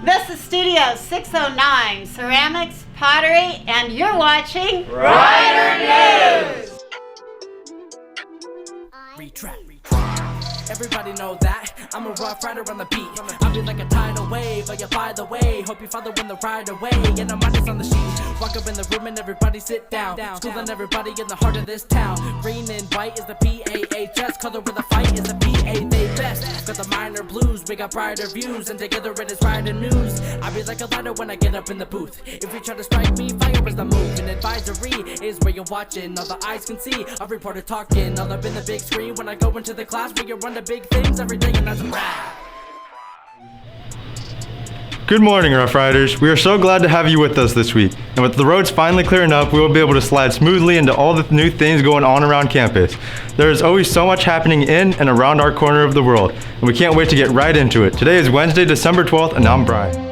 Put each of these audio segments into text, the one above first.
This is Studio 609, Ceramics, Pottery, and you're watching Rider News! Retract. Everybody know that I'm a rough rider on the beat. I'll be like a tidal wave, oh yeah, by the way. Hope you follow when the ride away. And I'm on the sheet. Walk up in the room and everybody sit down. School and everybody in the heart of this town. Green and white is the PAHS. Color with a fight is the PA they best. Got the minor blues, we got brighter views. And together it is rider news. I be like a lighter when I get up in the booth. If you try to strike me, fire is the move. And advisory is where you're watching. All the eyes can see a reporter talking. All up in the big screen when I go into the class where you run the big things every day and that's a wrap. Good morning, Rough Riders. We are so glad to have you with us this week. And with the roads finally clearing up, we will be able to slide smoothly into all the new things going on around campus. There is always so much happening in and around our corner of the world, and we can't wait to get right into it. Today is Wednesday, December 12th, and I'm Brian.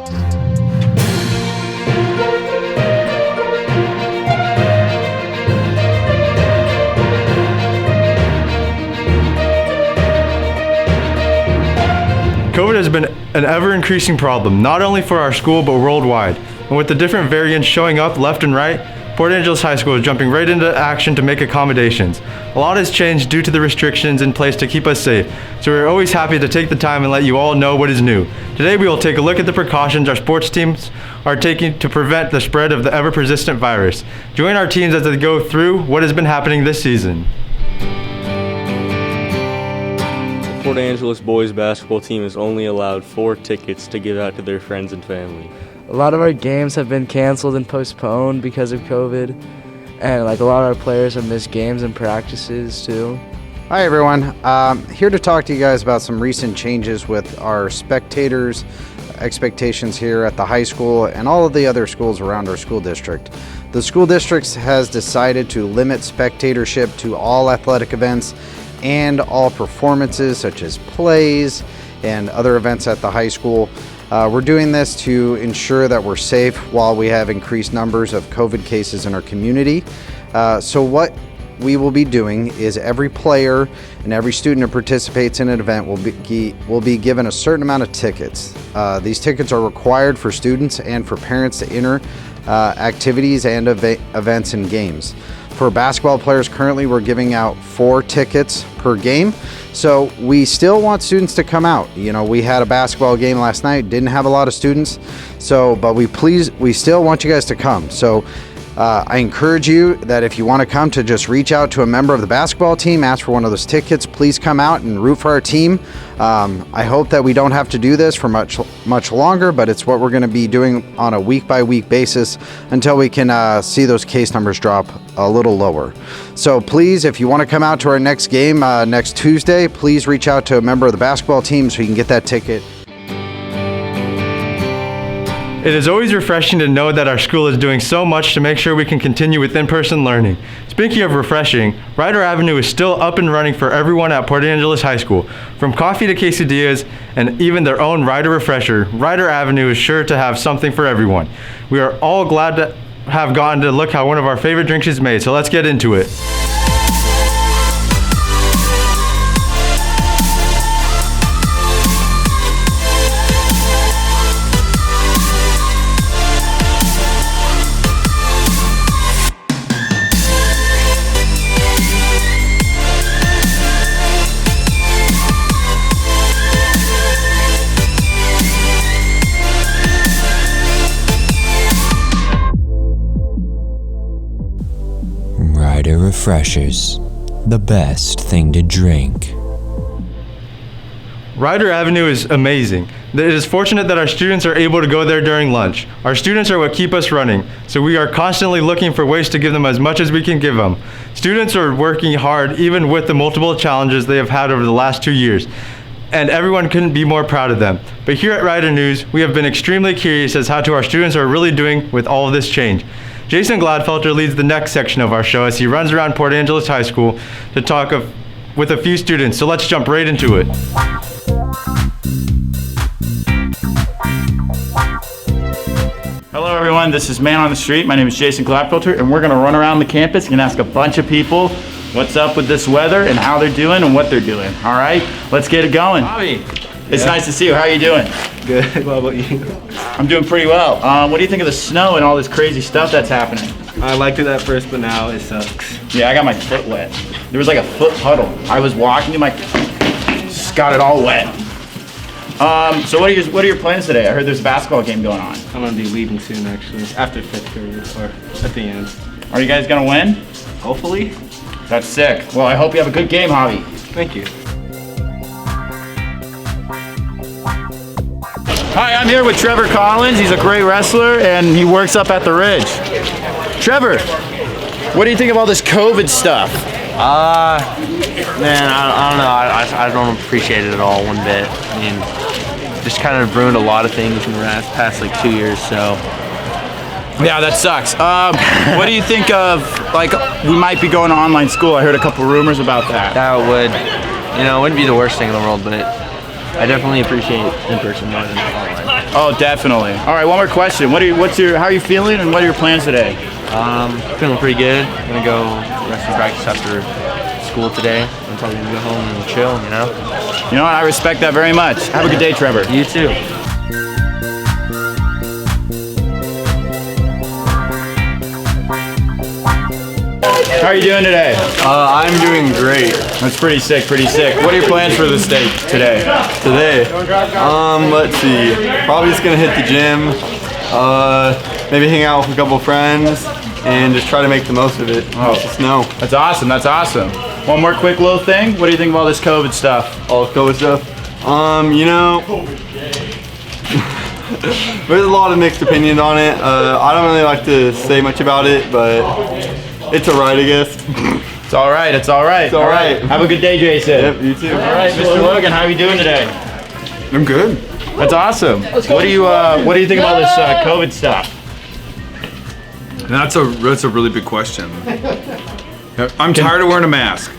COVID has been an ever-increasing problem, not only for our school, but worldwide. And with the different variants showing up left and right, Port Angeles High School is jumping right into action to make accommodations. A lot has changed due to the restrictions in place to keep us safe, so we're always happy to take the time and let you all know what is new. Today we will take a look at the precautions our sports teams are taking to prevent the spread of the ever-persistent virus. Join our teams as they go through what has been happening this season. Port Angeles boys basketball team is only allowed 4 tickets to give out to their friends and family. A lot of our games have been canceled and postponed because of COVID, and a lot of our players have missed games and practices too. Hi everyone, here to talk to you guys about some recent changes with our spectators' expectations here at the high school and all of the other schools around our school district. The school district has decided to limit spectatorship to all athletic events and all performances such as plays and other events at the high school. We're doing this to ensure that we're safe while we have increased numbers of COVID cases in our community. So what we will be doing is every player and every student who participates in an event will be given a certain amount of tickets. These tickets are required for students and for parents to enter activities and events and games. For basketball players, currently we're giving out 4 tickets per game. So we still want students to come out. You know, we had a basketball game last night, didn't have a lot of students. But we still want you guys to come. So I encourage you that if you want to come, to just reach out to a member of the basketball team, ask for one of those tickets. Please come out and root for our team. I hope that we don't have to do this for much longer, but it's what we're going to be doing on a week-by-week basis until we can see those case numbers drop a little lower. So please, if you want to come out to our next game next Tuesday, please reach out to a member of the basketball team so you can get that ticket. It is always refreshing to know that our school is doing so much to make sure we can continue with in-person learning. Speaking of refreshing, Rider Avenue is still up and running for everyone at Port Angeles High School. From coffee to quesadillas and even their own Rider Refresher, Rider Avenue is sure to have something for everyone. We are all glad to have gotten to look how one of our favorite drinks is made, so let's get into it. Rider Refreshers, the best thing to drink. Rider Avenue is amazing. It is fortunate that our students are able to go there during lunch. Our students are what keep us running, so we are constantly looking for ways to give them as much as we can give them. Students are working hard even with the multiple challenges they have had over the last 2 years, and everyone couldn't be more proud of them. But here at Rider News, we have been extremely curious as how our students are really doing with all of this change. Jason Gladfelter leads the next section of our show as he runs around Port Angeles High School to talk with a few students. So let's jump right into it. Hello everyone, this is Man on the Street. My name is Jason Gladfelter, and we're going to run around the campus and ask a bunch of people what's up with this weather and how they're doing and what they're doing. All right, let's get it going. Bobby, It's nice to see you. How are you doing? Good. What about you? I'm doing pretty well. What do you think of the snow and all this crazy stuff that's happening? I liked it at first, but now it sucks. Yeah, I got my foot wet. There was like a foot puddle. I was walking and just got it all wet. So what are your plans today? I heard there's a basketball game going on. I'm gonna be leaving soon, actually, after 5th period or at the end. Are you guys gonna win? Hopefully. That's sick. Well, I hope you have a good game, Javi. Thank you. Hi, I'm here with Trevor Collins. He's a great wrestler and he works up at the Ridge. Trevor, what do you think of all this COVID stuff? Man, I don't know. I don't appreciate it at all one bit. I mean, just kind of ruined a lot of things in the past like 2 years. So. Yeah, that sucks. What do you think of, like, we might be going to online school? I heard a couple rumors about that. That would, it wouldn't be the worst thing in the world, but I definitely appreciate in-person more than online. Oh, definitely. All right, one more question. How are you feeling and what are your plans today? Feeling pretty good. I'm gonna go wrestling practice after school today. I'm probably gonna go home and chill, You know what? I respect that very much. Have a good day, Trevor. You too. How are you doing today? I'm doing great. That's pretty sick, pretty sick. What are your plans for this day today? Let's see. Probably just gonna hit the gym, maybe hang out with a couple friends, and just try to make the most of it. Oh, the snow. That's awesome, that's awesome. One more quick little thing. What do you think of all this COVID stuff? All the COVID stuff. There's a lot of mixed opinions on it. I don't really like to say much about it, but it's alright, I guess. It's alright, it's alright. It's alright. Have a good day, Jason. Yep, you too. Alright, Mr. Logan, how are you doing today? I'm good. That's awesome. What do you think of all this COVID stuff? That's a really big question. I'm tired of wearing a mask.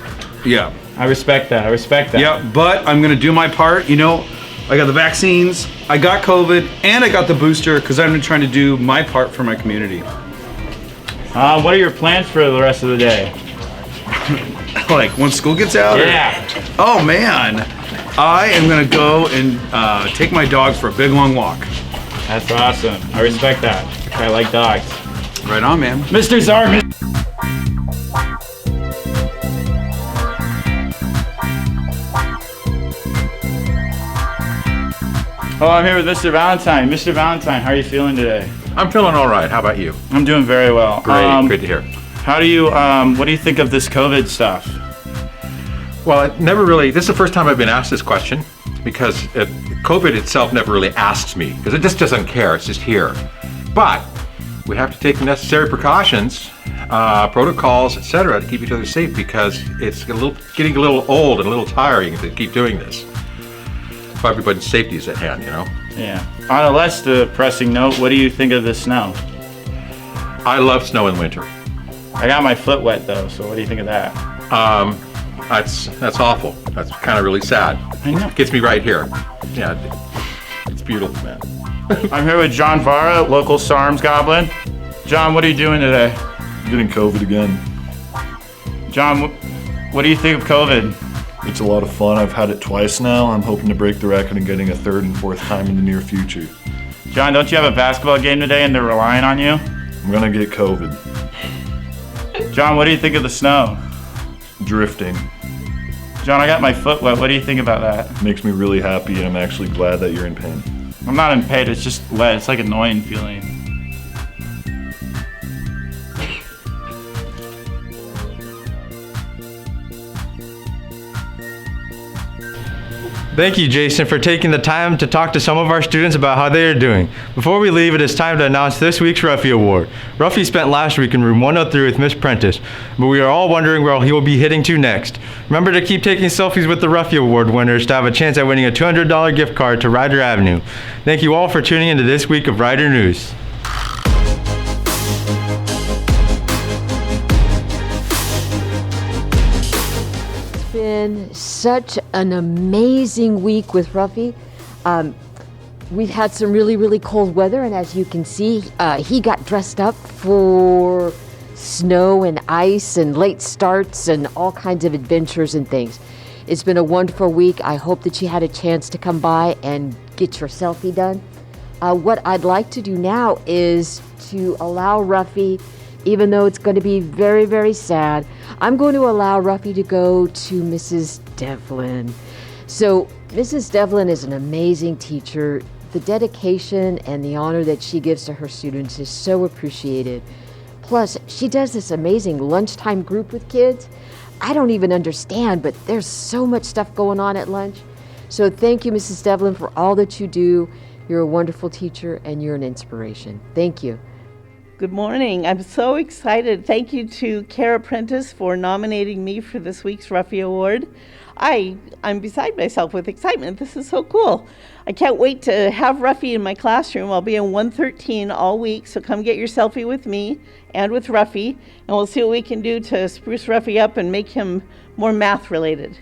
Yeah. I respect that. I respect that. Yeah, but I'm gonna do my part. I got the vaccines, I got COVID, and I got the booster because I've been trying to do my part for my community. What are your plans for the rest of the day? Like when school gets out? Yeah. Oh man, I am gonna go and take my dogs for a big long walk. That's awesome. I respect that. I like dogs. Right on, man. Mr. Czar. Oh, I'm here with Mr. Valentine. Mr. Valentine, how are you feeling today? I'm feeling all right. How about you? I'm doing very well. Great, good to hear. How do you, what do you think of this COVID stuff? Well, this is the first time I've been asked this question because COVID itself never really asks me because it just doesn't care. It's just here. But we have to take the necessary precautions, protocols, etc., to keep each other safe because it's getting a little old and a little tiring to keep doing this. If everybody's safety is at hand, Yeah. On a less depressing note, what do you think of the snow? I love snow in winter. I got my foot wet though, so what do you think of that? That's awful. That's kind of really sad. I know. It gets me right here. Yeah, it's beautiful, man. I'm here with John Vara, local SARMS Goblin. John, what are you doing today? Getting COVID again. John, what do you think of COVID? It's a lot of fun. I've had it twice now. I'm hoping to break the record and getting a third and fourth time in the near future. John, don't you have a basketball game today and they're relying on you? I'm gonna get COVID. John, what do you think of the snow? Drifting. John, I got my foot wet. What do you think about that? Makes me really happy and I'm actually glad that you're in pain. I'm not in pain, it's just wet. It's like annoying feeling. Thank you, Jason, for taking the time to talk to some of our students about how they are doing. Before we leave, it is time to announce this week's Ruffy Award. Ruffy spent last week in room 103 with Miss Prentice, but we are all wondering where he will be hitting to next. Remember to keep taking selfies with the Ruffy Award winners to have a chance at winning a $200 gift card to Rider Avenue. Thank you all for tuning into this week of Rider News. Been such an amazing week with Ruffy. We've had some really cold weather, and as you can see, he got dressed up for snow and ice and late starts and all kinds of adventures and things. It's been a wonderful week. I hope that you had a chance to come by and get your selfie done. What I'd like to do now is to allow Ruffy, even though it's going to be very, very sad, I'm going to allow Ruffy to go to Mrs. Devlin. So Mrs. Devlin is an amazing teacher. The dedication and the honor that she gives to her students is so appreciated. Plus, she does this amazing lunchtime group with kids. I don't even understand, but there's so much stuff going on at lunch. So thank you, Mrs. Devlin, for all that you do. You're a wonderful teacher and you're an inspiration. Thank you. Good morning. I'm so excited. Thank you to Kara Prentice for nominating me for this week's Ruffy Award. I'm beside myself with excitement. This is so cool. I can't wait to have Ruffy in my classroom. I'll be in 113 all week, so come get your selfie with me and with Ruffy, and we'll see what we can do to spruce Ruffy up and make him more math related.